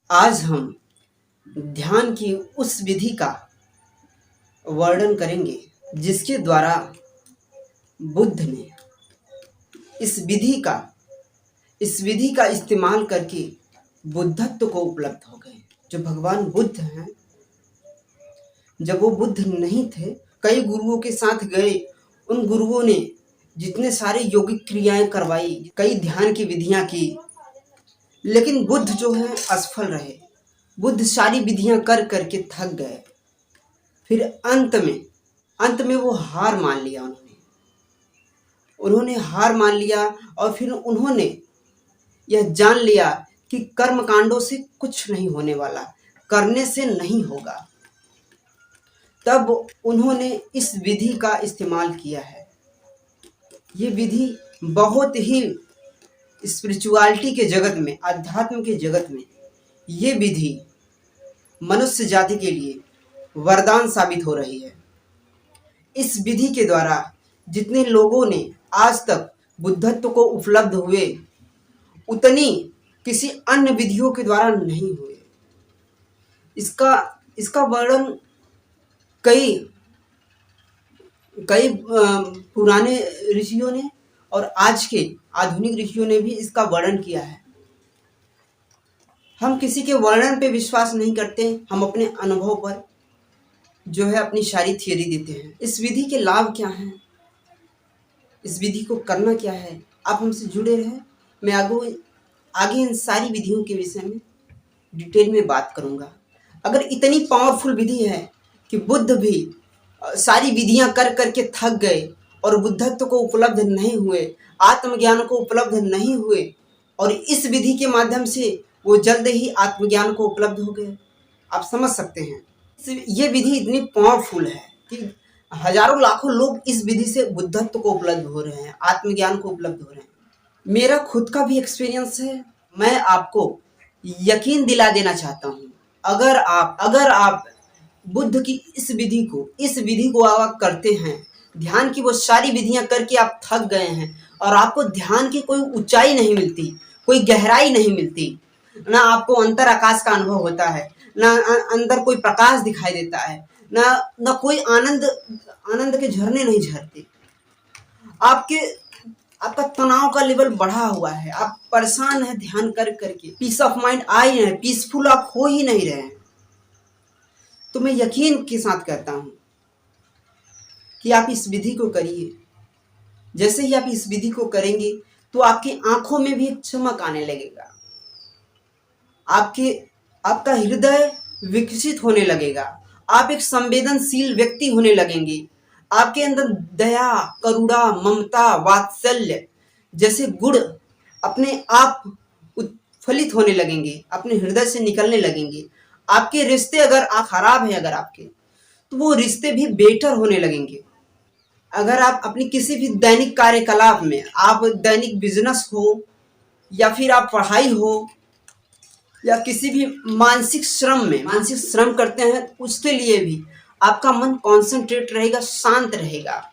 आज हम ध्यान की उस विधि का वर्णन करेंगे जिसके द्वारा बुद्ध ने इस विधि का इस्तेमाल करके बुद्धत्व को उपलब्ध हो गए। जो भगवान बुद्ध हैं, जब वो बुद्ध नहीं थे, कई गुरुओं के साथ गए। उन गुरुओं ने जितने सारे योगिक क्रियाएं करवाई, कई ध्यान की विधियां की, लेकिन बुद्ध जो है असफल रहे। बुद्ध सारी विधियां कर करके थक गए। फिर अंत में वो हार मान लिया। उन्होंने हार मान लिया और फिर उन्होंने यह जान लिया कि कर्म कांडों से कुछ नहीं होने वाला, करने से नहीं होगा। तब उन्होंने इस विधि का इस्तेमाल किया है। ये विधि बहुत ही स्पिरिचुअलिटी के जगत में, अध्यात्म के जगत में, ये विधि मनुष्य जाति के लिए वरदान साबित हो रही है। इस विधि के द्वारा जितने लोगों ने आज तक बुद्धत्व को उपलब्ध हुए, उतनी किसी अन्य विधियों के द्वारा नहीं हुए। इसका वर्णन कई पुराने ऋषियों ने और आज के आधुनिक ऋषियों ने भी इसका वर्णन किया है। हम किसी के वर्णन पे विश्वास नहीं करते, हम अपने अनुभव पर जो है अपनी सारी थियरी देते हैं। इस विधि के लाभ क्या हैं, इस विधि को करना क्या है, आप हमसे जुड़े रहें। मैं आगे इन सारी विधियों के विषय में डिटेल में बात करूंगा। अगर इतनी पावरफुल विधि है कि बुद्ध भी सारी विधियां कर करके थक गए और बुद्धत्व को उपलब्ध नहीं हुए, आत्मज्ञान को उपलब्ध नहीं हुए, और इस विधि के माध्यम से वो जल्द ही आत्मज्ञान को उपलब्ध हो गए, आप समझ सकते हैं। ये विधि इतनी पावरफुल है कि हजारों लाखों लोग इस विधि से बुद्धत्व को उपलब्ध हो रहे हैं, आत्मज्ञान को उपलब्ध हो रहे हैं। मेरा खुद का भी एक्सपीरियंस है। मैं आपको यकीन दिला देना चाहता हूँ, अगर आप बुद्ध की इस विधि को आप करते हैं, ध्यान की वो सारी विधियां करके आप थक गए हैं और आपको ध्यान की कोई ऊंचाई नहीं मिलती, कोई गहराई नहीं मिलती, ना आपको अंतर आकाश का अनुभव होता है, ना अंदर कोई प्रकाश दिखाई देता है, ना कोई आनंद के झरने नहीं झरते, आपका तनाव का लेवल बढ़ा हुआ है, आप परेशान हैं ध्यान कर करके, पीस ऑफ माइंड आ ही नहीं, पीसफुल आप हो ही नहीं रहे हैं, तो मैं यकीन के साथ कहता हूं कि आप इस विधि को करिए। जैसे ही आप इस विधि को करेंगे तो आपकी आंखों में भी एक चमक आने लगेगा, आपका हृदय विकसित होने लगेगा, आप एक संवेदनशील व्यक्ति होने लगेंगे, आपके अंदर दया, करुणा, ममता, वात्सल्य जैसे गुण अपने आप उत्फलित होने लगेंगे, अपने हृदय से निकलने लगेंगे। आपके रिश्ते अगर खराब हैं, अगर आपके, तो वो रिश्ते भी बेटर होने लगेंगे। अगर आप अपनी किसी भी दैनिक कार्यकलाप में, आप दैनिक बिजनेस हो या फिर आप पढ़ाई हो या किसी भी मानसिक श्रम करते हैं, उसके लिए भी आपका मन कॉन्सेंट्रेट रहेगा, शांत रहेगा।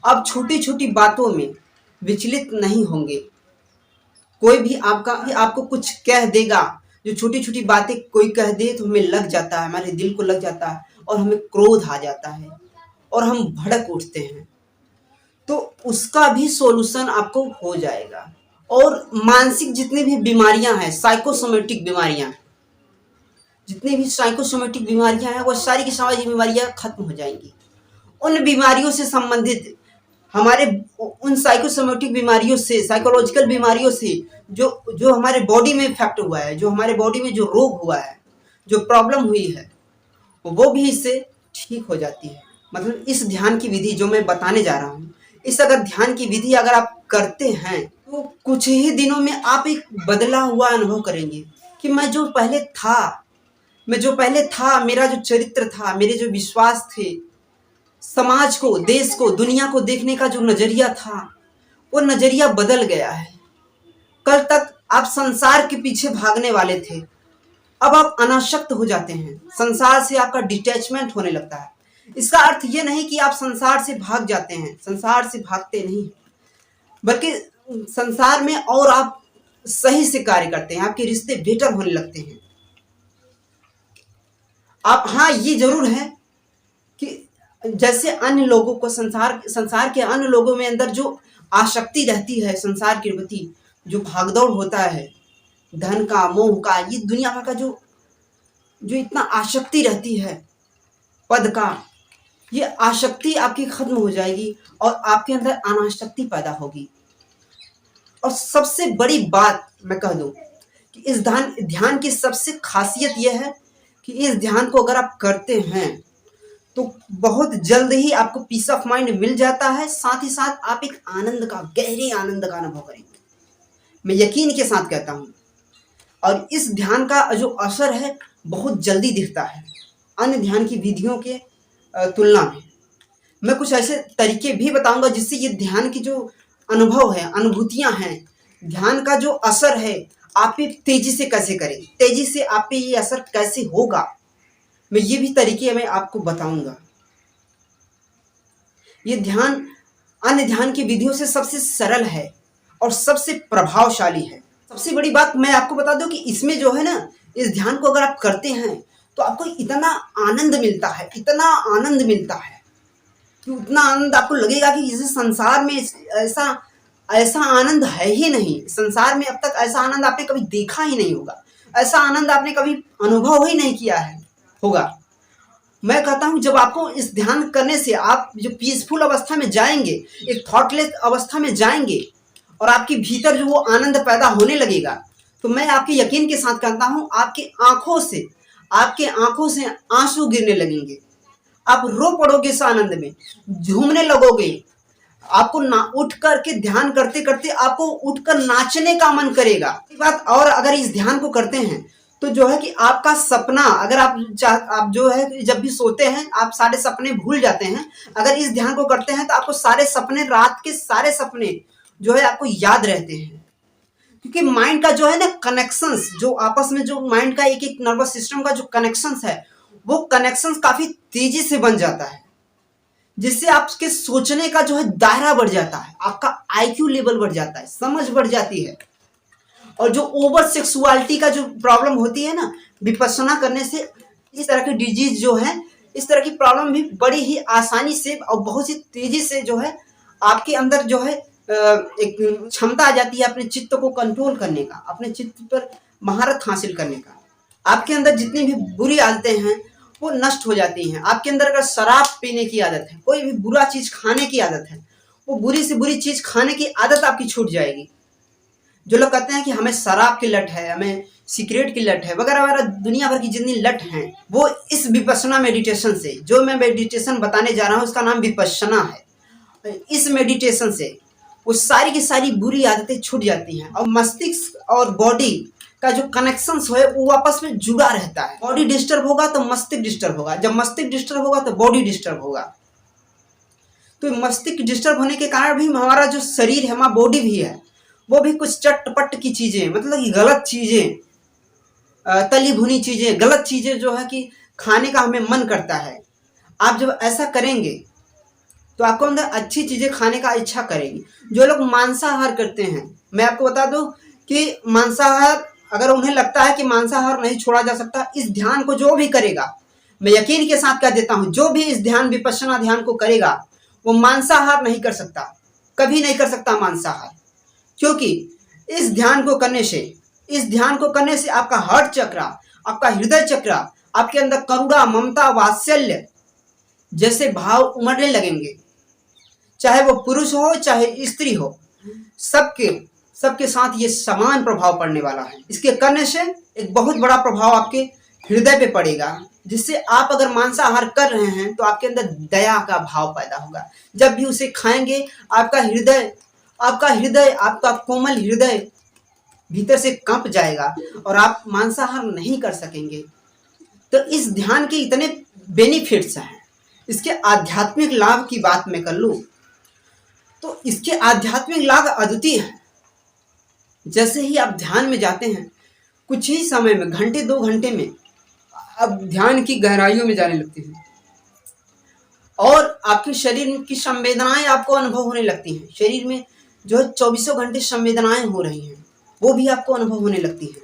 आप छोटी छोटी बातों में विचलित नहीं होंगे। कोई भी आपको कुछ कह देगा, जो छोटी छोटी बातें कोई कह दे तो हमें लग जाता है, हमारे दिल को लग जाता है और हमें क्रोध आ जाता है और हम भड़क उठते हैं, तो उसका भी सॉल्यूशन आपको हो जाएगा। और मानसिक जितनी भी बीमारियां हैं, साइकोसोमेटिक बीमारियां, जितनी भी साइकोसोमेटिक बीमारियां हैं, वो सारी की सारी बीमारियां खत्म हो जाएंगी। उन बीमारियों से संबंधित उन साइकोसोमेटिक बीमारियों से, साइकोलॉजिकल बीमारियों से जो हमारे बॉडी में इफेक्ट हुआ है, जो हमारे बॉडी में जो रोग हुआ है, जो प्रॉब्लम हुई है, वो भी इससे ठीक हो जाती है। मतलब इस ध्यान की विधि जो मैं बताने जा रहा हूँ, अगर ध्यान की विधि अगर आप करते हैं तो कुछ ही दिनों में आप एक बदला हुआ अनुभव करेंगे कि मैं जो पहले था, मेरा जो चरित्र था, मेरे जो विश्वास थे, समाज को, देश को, दुनिया को देखने का जो नजरिया था, वो नजरिया बदल गया है। कल तक आप संसार के पीछे भागने वाले थे, अब आप अनासक्त हो जाते हैं, संसार से आपका डिटैचमेंट होने लगता है। इसका अर्थ ये नहीं कि आप संसार से भाग जाते हैं, संसार से भागते नहीं, बल्कि संसार में और आप सही से कार्य करते हैं, आपके रिश्ते बेटर होने लगते हैं, आप हाँ ये जरूर है कि जैसे अन्य लोगों को संसार के अन्य लोगों में अंदर जो आसक्ति रहती है संसार के प्रति, जो भागदौड़ होता है धन का, मोह का, ये दुनिया भर का जो जो इतना आसक्ति रहती है पद का, ये आसक्ति आपकी खत्म हो जाएगी और आपके अंदर अनासक्ति पैदा होगी। और सबसे बड़ी बात मैं कह दूं कि इस ध्यान की सबसे खासियत यह है कि इस ध्यान को अगर आप करते हैं तो बहुत जल्द ही आपको पीस ऑफ माइंड मिल जाता है, साथ ही साथ आप एक आनंद का, गहरे आनंद का अनुभव करेंगे, मैं यकीन के साथ कहता हूं। और इस ध्यान का जो असर है बहुत जल्दी दिखता है अन्य ध्यान की विधियों के तुलना में। मैं कुछ ऐसे तरीके भी बताऊंगा जिससे ये ध्यान की जो अनुभव है, अनुभूतियां हैं, ध्यान का जो असर है आप पे तेजी से कैसे करें, तेजी से आप पे ये असर कैसे होगा, मैं ये भी तरीके मैं आपको बताऊंगा। ये ध्यान अन्य ध्यान की विधियों से सबसे सरल है और सबसे प्रभावशाली है। सबसे बड़ी बात मैं आपको बता दूं कि इसमें जो है ना, इस ध्यान को अगर आप करते हैं तो आपको इतना आनंद मिलता है, इतना आनंद मिलता है कि उतना आनंद आपको लगेगा कि इस संसार में ऐसा आनंद है ही नहीं। संसार में अब तक ऐसा आनंद आपने कभी देखा ही नहीं होगा, ऐसा आनंद आपने कभी अनुभव ही नहीं किया है होगा। मैं कहता हूं जब आपको इस ध्यान करने से आप जो पीसफुल अवस्था में जाएंगे, एक थॉटलेस अवस्था में जाएंगे और आपके भीतर जो वो आनंद पैदा होने लगेगा, तो मैं आपके यकीन के साथ कहता हूं आपके आंखों से आंसू गिरने लगेंगे, आप रो पड़ोगे इस आनंद में, झूमने लगोगे, आपको ना उठ करके ध्यान करते करते आपको उठकर नाचने का मन करेगा। बात और अगर इस ध्यान को करते हैं तो जो है कि आपका सपना, अगर आप जो है जब भी सोते हैं आप सारे सपने भूल जाते हैं, अगर इस ध्यान को करते हैं तो आपको सारे सपने, रात के सारे सपने जो है आपको याद रहते हैं। क्योंकि माइंड का जो है ना कनेक्शंस, जो आपस में जो माइंड का एक एक नर्वस सिस्टम का जो कनेक्शंस है, वो कनेक्शंस काफी तेजी से बन जाता है, जिससे आपके सोचने का जो है दायरा बढ़ जाता है, आपका आईक्यू लेवल बढ़ जाता है, समझ बढ़ जाती है। और जो ओवर सेक्सुअलिटी का जो प्रॉब्लम होती है ना, विपश्यना करने से इस तरह की डिजीज जो है, इस तरह की प्रॉब्लम भी बड़ी ही आसानी से और बहुत ही तेजी से जो है आपके अंदर जो है एक क्षमता आ जाती है अपने चित्त को कंट्रोल करने का, अपने चित्त पर महारत हासिल करने का। आपके अंदर जितनी भी बुरी आदतें हैं वो नष्ट हो जाती हैं। आपके अंदर अगर शराब पीने की आदत है, कोई भी बुरा चीज खाने की आदत है, वो बुरी से बुरी चीज खाने की आदत आपकी छूट जाएगी। जो लोग कहते हैं कि हमें शराब की लत है, हमें सिगरेट की लत है, वगैरह वगैरह दुनिया भर की जितनी लत हैं, वो इस विपश्यना मेडिटेशन से, जो मैं मेडिटेशन बताने जा रहा हूँ उसका नाम विपश्यना है, इस मेडिटेशन से वो सारी की सारी बुरी आदतें छूट जाती हैं और मस्तिष्क और बॉडी का जो कनेक्शन है वो आपस में जुड़ा रहता है। बॉडी डिस्टर्ब होगा तो मस्तिष्क डिस्टर्ब होगा, जब मस्तिष्क डिस्टर्ब होगा तो बॉडी डिस्टर्ब होगा। तो मस्तिष्क डिस्टर्ब होने के कारण भी हमारा जो शरीर है, हमारा बॉडी भी है, वो भी कुछ चटपट की चीजें, मतलब कि गलत चीजें, तली भुनी चीजें, गलत चीजें जो है कि खाने का हमें मन करता है। आप जब ऐसा करेंगे तो आपको अंदर अच्छी चीजें खाने का इच्छा करेगी। जो लोग मांसाहार करते हैं, मैं आपको बता दूं कि मांसाहार, अगर उन्हें लगता है कि मांसाहार नहीं छोड़ा जा सकता, इस ध्यान को जो भी करेगा, मैं यकीन के साथ कह देता हूं, जो भी इस ध्यान विपश्यना ध्यान को करेगा वो मांसाहार नहीं कर सकता, कभी नहीं कर सकता मांसाहार। क्योंकि इस ध्यान को करने से आपका हार्ट चक्र, आपका हृदय चक्र, आपके अंदर करुणा, ममता, वात्सल्य जैसे भाव उमड़ने लगेंगे, चाहे वो पुरुष हो चाहे स्त्री हो, सबके साथ ये समान प्रभाव पड़ने वाला है। इसके करने से एक बहुत बड़ा प्रभाव आपके हृदय पे पड़ेगा, जिससे आप अगर मांसाहार कर रहे हैं तो आपके अंदर दया का भाव पैदा होगा। जब भी उसे खाएंगे आपका कोमल हृदय भीतर से कंप जाएगा और आप मांसाहार नहीं कर सकेंगे। तो इस ध्यान के इतने बेनिफिट्स हैं। इसके आध्यात्मिक लाभ की बात मैं कर लूं तो इसके आध्यात्मिक लाभ अद्वितीय हैं। जैसे ही आप ध्यान में जाते हैं, कुछ ही समय में, घंटे 2 घंटे में आप ध्यान की गहराइयों में जाने लगते हैं और आपके शरीर की संवेदनाएं आपको अनुभव होने लगती हैं। शरीर में जो है 24 घंटे संवेदनाएं हो रही हैं, वो भी आपको अनुभव होने लगती हैं।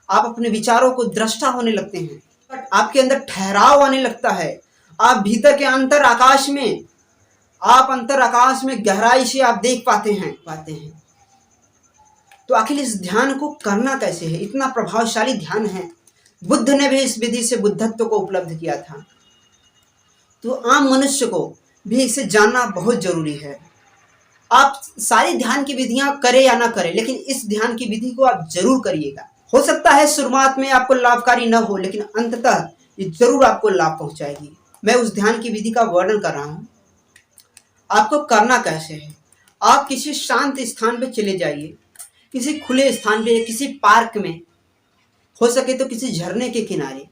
आप अपने विचारों को दृष्टा होने लगते हैं। आपके अंदर ठहराव आने लगता है। आप भीतर के अंतर आकाश में, आप अंतर आकाश में गहराई से आप देख पाते हैं। तो आखिर इस ध्यान को करना कैसे है? इतना प्रभावशाली ध्यान है। बुद्ध ने भी इस विधि से बुद्धत्व को उपलब्ध किया था। तो आम मनुष्य को भी इसे जानना बहुत जरूरी है। आप सारी ध्यान की विधियां करें या ना करें, लेकिन इस ध्यान की विधि को आप जरूर करिएगा। हो सकता है शुरुआत में आपको लाभकारी न हो, लेकिन अंततः ये जरूर आपको लाभ पहुंचाएगी। मैं उस ध्यान की विधि का वर्णन कर रहा हूं। आपको करना कैसे है? आप किसी शांत स्थान पे चले जाइए, किसी खुले स्थान पे, किसी पार्क में, हो सके तो किसी झरने के किनारे,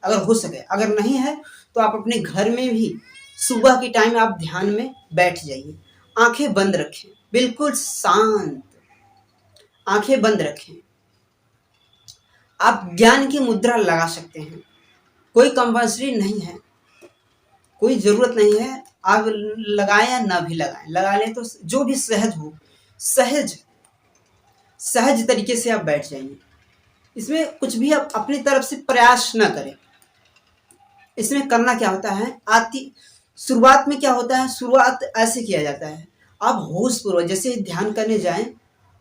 अगर हो सके। अगर नहीं है तो आप अपने घर में भी सुबह के टाइम आप ध्यान में बैठ जाइए। आंखें बंद रखें, बिल्कुल शांत, आंखें बंद रखें। आप ज्ञान की मुद्रा लगा सकते हैं, कोई कंपल्सरी नहीं है, कोई जरूरत नहीं है। आप लगाएं या ना भी लगाएं, लगा लें तो जो भी सहज हो, सहज तरीके से आप बैठ जाइए। इसमें कुछ भी आप अपनी तरफ से प्रयास ना करें। इसमें करना क्या होता है, शुरुआत में क्या होता है, शुरुआत ऐसे किया जाता है। आप होश पूर्वक जैसे ध्यान करने जाएं,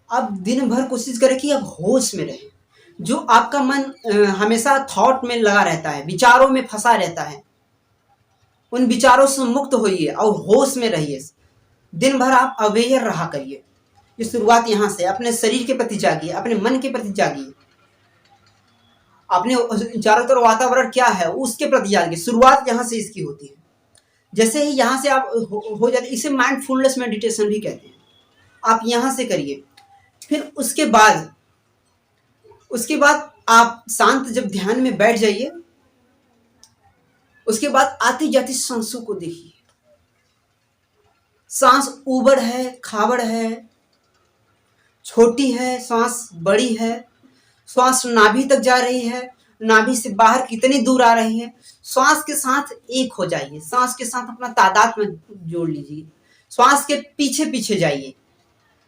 आप दिन भर कोशिश करें कि आप होश में रहें। जो आपका मन हमेशा थॉट में लगा रहता है, विचारों में फंसा रहता है, उन विचारों से मुक्त होइए और होश में रहिए। दिन भर आप अवेयर रहा करिए। ये शुरुआत यहाँ से, अपने शरीर के प्रति जागिए, अपने मन के प्रति जागिए, अपने चारों तरफ वातावरण क्या है उसके प्रति जागिए। शुरुआत यहाँ से इसकी होती है। जैसे ही यहाँ से आप हो जाते, इसे माइंडफुलनेस मेडिटेशन भी कहते हैं। आप यहाँ से करिए। फिर उसके बाद आप शांत जब ध्यान में बैठ जाइए, उसके बाद आती जाती सांसों को देखिए। सांस ऊबड़ है, खाबड़ है, छोटी है, सांस बड़ी है, श्वास नाभि तक जा रही है, नाभि से बाहर कितनी दूर आ रही है। श्वास के साथ एक हो जाइए, सांस के साथ अपना तादाद में जोड़ लीजिए। श्वास के पीछे पीछे जाइए।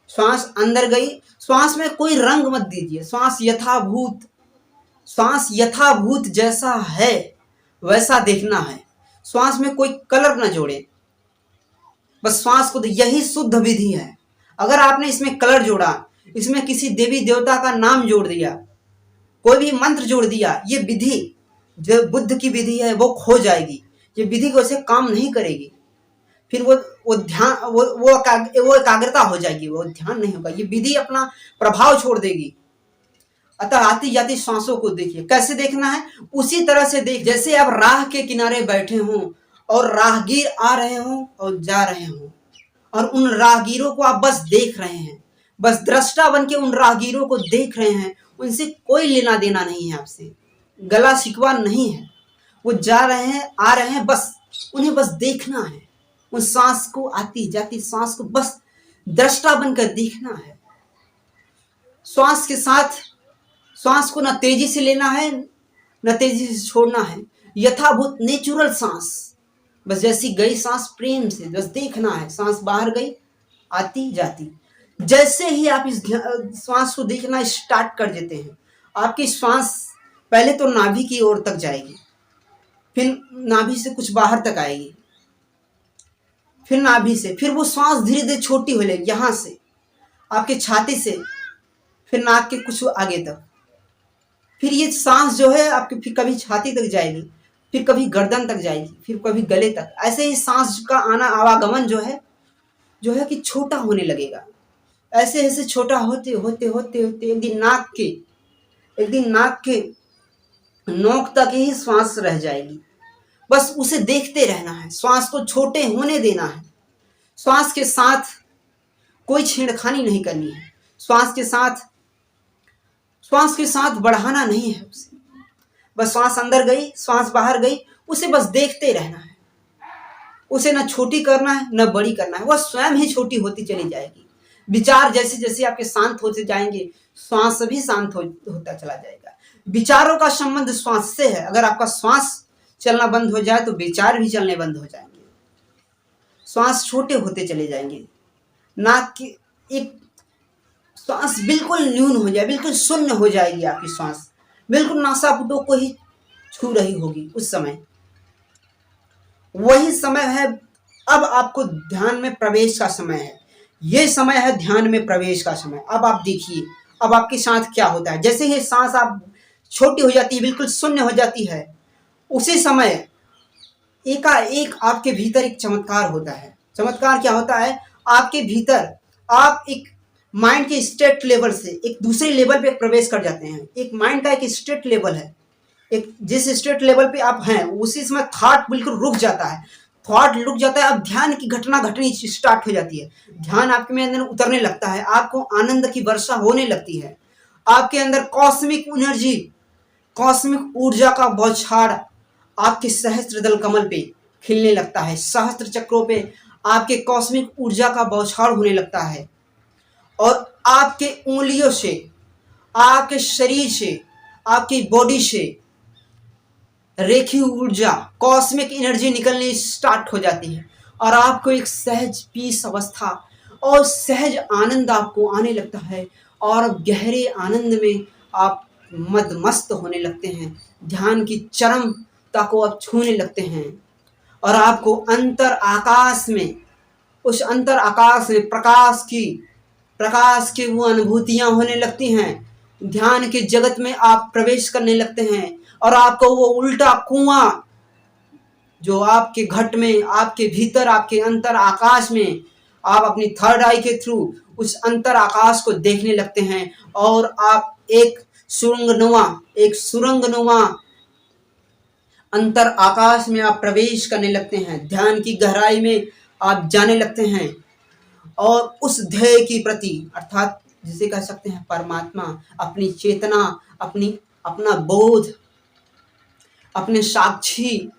श्वास अंदर गई, श्वास में कोई रंग मत दीजिए। श्वास यथाभूत जैसा है वैसा देखना है। श्वास में कोई कलर न जोड़े, बस श्वास को। यही शुद्ध विधि है। अगर आपने इसमें कलर जोड़ा, इसमें किसी देवी देवता का नाम जोड़ दिया, कोई भी मंत्र जोड़ दिया, ये विधि जो बुद्ध की विधि है वो खो जाएगी। ये विधि वैसे काम नहीं करेगी। फिर वो ध्यान, वो एकाग्रता हो जाएगी, वो ध्यान नहीं होगा। ये विधि अपना प्रभाव छोड़ देगी। अतः आती जाती सांसों को देखिए। कैसे देखना है? उसी तरह से देख जैसे आप राह के किनारे बैठे हों और राहगीर आ रहे हों और जा रहे हों, और उन राहगीरों को आप बस देख रहे हैं, बस दृष्टा बन के उन राहगीरों को देख रहे हैं। उनसे कोई लेना देना नहीं है, आपसे गला शिकवा नहीं है। वो जा रहे हैं, आ रहे हैं, बस उन्हें बस देखना है। उन सांस को, आती जाती सांस को बस दृष्टा बनकर देखना है। श्वास के साथ श्वास को न तेजी से लेना है न तेजी से छोड़ना है। यथाभूत नेचुरल सांस, बस जैसी गई सांस प्रेम से बस देखना है। सांस बाहर गई, आती जाती। जैसे ही आप इस श्वास को देखना स्टार्ट कर देते हैं, आपकी श्वास पहले तो नाभि की ओर तक जाएगी, फिर नाभि से कुछ बाहर तक आएगी, फिर नाभि से, फिर वो श्वास धीरे धीरे छोटी हो जाएगी, यहाँ से आपके छाती से, फिर नाक के कुछ आगे तक। फिर ये सांस जो है आपके फिर कभी छाती तक जाएगी, फिर कभी गर्दन तक जाएगी, फिर कभी गले तक। ऐसे ही सांस का आना आवागमन जो है कि छोटा होने लगेगा। ऐसे ऐसे छोटा होते होते होते होते एक दिन नाक के नोक तक ही श्वास रह जाएगी। बस उसे देखते रहना है, श्वास को छोटे होने देना है। श्वास के साथ कोई छेड़खानी नहीं करनी है। श्वास के साथ बढ़ाना नहीं है उसे। बस श्वास अंदर गई, श्वास बाहर गई, उसे बस देखते रहना है। उसे न छोटी करना है न बड़ी करना है, वह स्वयं ही छोटी होती चली जाएगी। विचार जैसे जैसे आपके शांत होते जाएंगे, श्वास भी शांत होता चला जाएगा। विचारों का संबंध श्वास से है। अगर आपका श्वास चलना बंद हो जाए तो विचार भी चलने बंद हो जाएंगे। श्वास छोटे होते चले जाएंगे। नाक की एक श्वास बिल्कुल न्यून हो जाए, बिल्कुल शून्य हो जाएगी आपकी श्वास। बिल्कुल नासापुटों को ही छू रही होगी उस समय, वही समय है। अब आपको ध्यान में प्रवेश का समय है, ये समय है ध्यान में प्रवेश का समय। अब आप देखिए, अब आपके साथ क्या होता है। जैसे ही सांस आप छोटी हो जाती है, बिल्कुल शून्य हो जाती है, उसी समय एकाएक आपके भीतर एक चमत्कार होता है। चमत्कार क्या होता है, आपके भीतर आप एक माइंड के स्टेट लेवल से एक दूसरे लेवल पे प्रवेश कर जाते हैं। एक माइंड का एक स्टेट लेवल है, एक जिस स्टेट लेवल पे आप हैं उसी समय थॉट बिल्कुल रुक जाता है। थॉट रुक जाता है, अब ध्यान की घटना घटनी स्टार्ट हो जाती है। ध्यान आपके में अंदर उतरने लगता है, आपको आनंद की वर्षा होने लगती है। आपके अंदर कॉस्मिक एनर्जी, कॉस्मिक ऊर्जा का बौछार आपके सहस्त्र दल कमल पे खिलने लगता है। सहस्त्र चक्रों पे आपके कॉस्मिक ऊर्जा का बौछार होने लगता है और आपके उंगलियों से, आपके शरीर से, आपकी बॉडी से रेखी ऊर्जा, कॉस्मिक एनर्जी निकलनी स्टार्ट हो जाती है और आपको एक सहज पीस अवस्था और सहज आनंद आपको आने लगता है और गहरे आनंद में आप मदमस्त होने लगते हैं। ध्यान की चरमता को आप छूने लगते हैं और आपको अंतर आकाश में, उस अंतर आकाश में प्रकाश की वो अनुभूतियां होने लगती हैं। ध्यान के जगत में आप प्रवेश करने लगते हैं और आपको वो उल्टा कुआं जो आपके घट में, आपके भीतर, आपके अंतर आकाश में, आप अपनी थर्ड आई के थ्रू उस अंतर आकाश को देखने लगते हैं और आप एक सुरंगनुमा अंतर आकाश में आप प्रवेश करने लगते हैं। ध्यान की गहराई में आप जाने लगते हैं और उस ध्येय की प्रति, अर्थात जिसे कह सकते हैं परमात्मा, अपनी चेतना, अपना बोध, अपने साक्षी,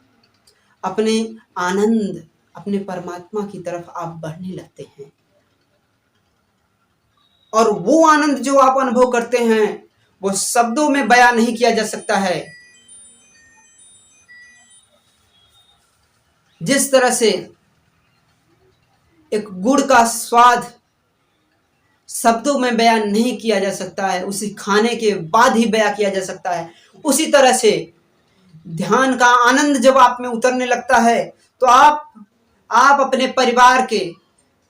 अपने आनंद, अपने परमात्मा की तरफ आप बढ़ने लगते हैं। और वो आनंद जो आप अनुभव करते हैं वो शब्दों में बयां नहीं किया जा सकता है। जिस तरह से एक गुड़ का स्वाद शब्दों में बयान नहीं किया जा सकता है, उसे खाने के बाद ही बयां किया जा सकता है, उसी तरह से ध्यान का आनंद जब आप में उतरने लगता है तो आप अपने परिवार के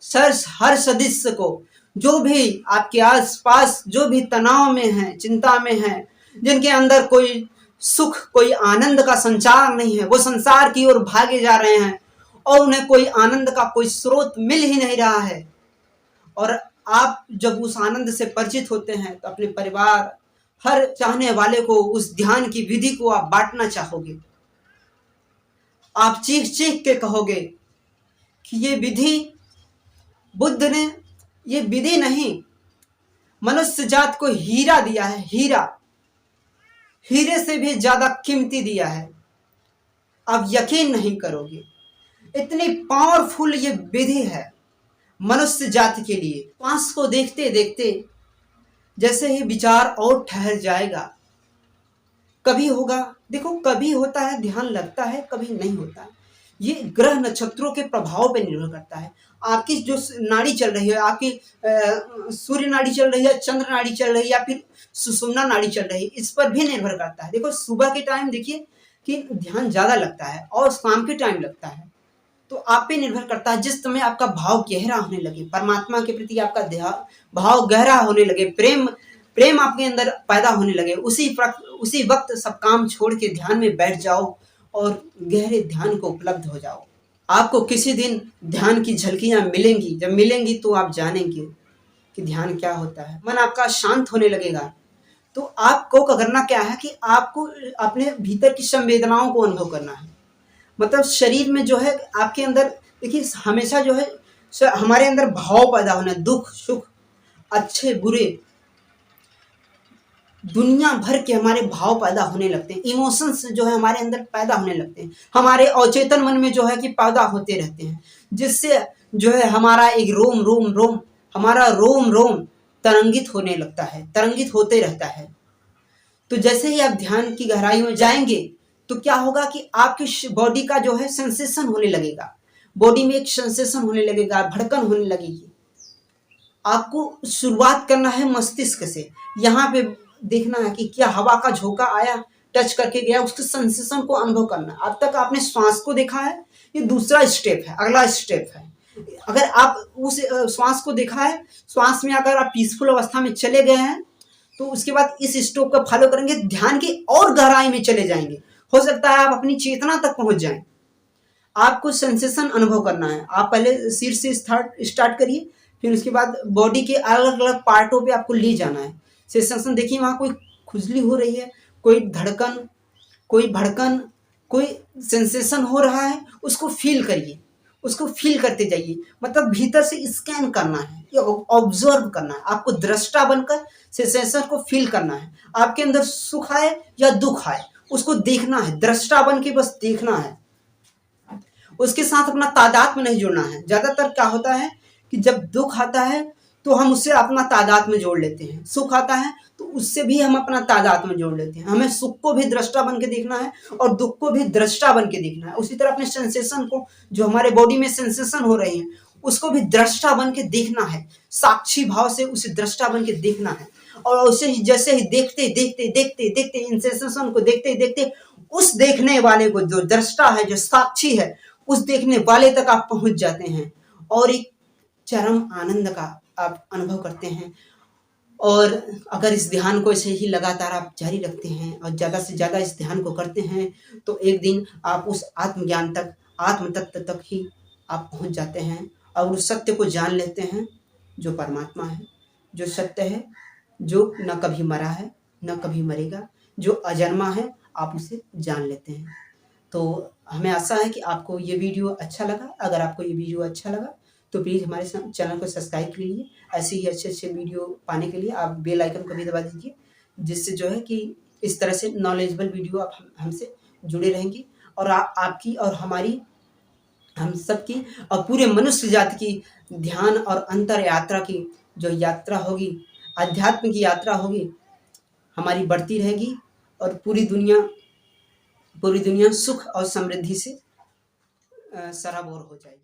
हर सदस्य को, जो भी आपके आसपास जो भी तनाव में है, चिंता में है, जिनके अंदर कोई सुख, कोई आनंद का संचार नहीं है, वो संसार की ओर भागे जा रहे हैं और उन्हें कोई आनंद का कोई स्रोत मिल ही नहीं रहा है। और आप जब उस आनंद से परिचित होते हैं तो अपने परिवार, हर चाहने वाले को उस ध्यान की विधि को आप बांटना चाहोगे। आप चीख चीख के कहोगे कि ये विधि बुद्ध ने, ये विधि नहीं, मनुष्य जात को हीरा दिया है, हीरे से भी ज्यादा कीमती दिया है। आप यकीन नहीं करोगे, इतनी पावरफुल ये विधि है मनुष्य जाति के लिए। पास को देखते देखते जैसे ही विचार और ठहर जाएगा, कभी होगा, देखो कभी होता है ध्यान लगता है, कभी नहीं होता है। ये ग्रह नक्षत्रों के प्रभाव पे निर्भर करता है। आपकी जो नाड़ी चल रही है, आपकी सूर्य नाड़ी चल रही है, चंद्र नाड़ी चल रही है या फिर सुषुम्ना नाड़ी चल रही है, इस पर भी निर्भर करता है। देखो सुबह के टाइम देखिए कि ध्यान ज्यादा लगता है और शाम के टाइम लगता है, तो आप पे निर्भर करता है। जिस समय आपका भाव गहरा होने लगे, परमात्मा के प्रति आपका भाव गहरा होने लगे, प्रेम आपके अंदर पैदा होने लगे, उसी वक्त सब काम छोड़ के ध्यान में बैठ जाओ और गहरे ध्यान को उपलब्ध हो जाओ। आपको किसी दिन ध्यान की झलकियां मिलेंगी, जब मिलेंगी तो आप जानेंगे कि ध्यान क्या होता है। मन आपका शांत होने लगेगा। तो आपको करना क्या है कि आपको अपने भीतर की संवेदनाओं को अनुभव करना है। मतलब शरीर में जो है आपके अंदर, देखिए हमेशा जो है हमारे अंदर भाव पैदा होना, दुख सुख, अच्छे बुरे, दुनिया भर के हमारे भाव पैदा होने लगते हैं। इमोशंस जो है हमारे अंदर पैदा होने लगते हैं, हमारे अवचेतन मन में जो है कि पैदा होते रहते हैं, जिससे जो है हमारा एक रोम रोम तरंगित होने लगता है, तरंगित होते रहता है। तो जैसे ही आप ध्यान की गहराई में जाएंगे तो क्या होगा कि आपकी बॉडी का जो है सेंसेशन होने लगेगा, बॉडी में एक सेंसेशन होने लगेगा, धड़कन होने लगेगी। आपको शुरुआत करना है मस्तिष्क से। यहाँ पे देखना है कि क्या हवा का झोंका आया, टच करके गया, उसके सेंसेशन को अनुभव करना है। अब तक आपने श्वास को देखा है, ये दूसरा स्टेप है, अगला स्टेप है। अगर आप उस श्वास को देखा है, श्वास में अगर आप पीसफुल अवस्था में चले गए हैं, तो उसके बाद इस स्टेप को फॉलो करेंगे, ध्यान की और गहराई में चले जाएंगे। हो सकता है आप अपनी चेतना तक पहुंच जाएं। आपको सेंसेशन अनुभव करना है। आप पहले सिर से स्टार्ट करिए, फिर उसके बाद बॉडी के अलग अलग पार्टों पे आपको ले जाना है। सेंसेशन देखिए, वहाँ कोई खुजली हो रही है, कोई धड़कन, कोई भड़कन, कोई सेंसेशन हो रहा है, उसको फील करिए, उसको फील करते जाइए। मतलब भीतर से स्कैन करना है या ऑब्जर्व करना है। आपको दृष्टा बनकर सेंसेशन को फील करना है। आपके अंदर सुख आए या दुख आए, उसको देखना है, दृष्टा बन के बस देखना है। उसके साथ अपना तादाद में नहीं जोड़ना है। ज्यादातर क्या होता है कि जब दुख आता है तो हम उससे अपना तादाद में जोड़ लेते हैं, सुख आता है तो उससे भी हम अपना तादाद में जोड़ लेते हैं। हमें सुख को भी दृष्टा बन के देखना है और दुख को भी दृष्टा बन के देखना है। उसी तरह अपने सेंसेशन को, जो हमारे बॉडी में सेंसेशन हो रही है, उसको भी दृष्टा बन के देखना है, साक्षी भाव से उसे दृष्टा बन के देखना है। और उसे ही जैसे ही देखते देखते देखते देखते इन सेंसेशन को देखते देखते उस देखने वाले को, जो दृष्टा है, जो साक्षी है, उस देखने वाले तक आप पहुंच जाते हैं और एक चरम आनंद का आप अनुभव करते हैं। और अगर इस ध्यान को ऐसे ही लगातार आप जारी रखते हैं और ज़्यादा से ज़्यादा इस ध्यान को करते हैं, तो एक दिन आप उस आत्मज्ञान तक, आत्म तत्व तक ही आप पहुंच जाते हैं और उस सत्य को जान लेते हैं, जो परमात्मा है, जो सत्य है, जो न कभी मरा है न कभी मरेगा, जो अजन्मा है, आप उसे जान लेते हैं। तो हमें आशा है कि आपको ये वीडियो अच्छा लगा। अगर आपको ये वीडियो अच्छा लगा तो प्लीज़ हमारे चैनल को सब्सक्राइब कीजिए। ऐसे ही अच्छे अच्छे वीडियो पाने के लिए आप बेल आइकन को भी दबा दीजिए, जिससे जो है कि इस तरह से नॉलेजेबल वीडियो आप हमसे जुड़े रहेंगी और आपकी और हमारी, हम सबकी और पूरे मनुष्य जाति की ध्यान और अंतर यात्रा की जो यात्रा होगी, अध्यात्म की यात्रा होगी, हमारी बढ़ती रहेगी और पूरी दुनिया सुख और समृद्धि से सराबोर हो जाएगी।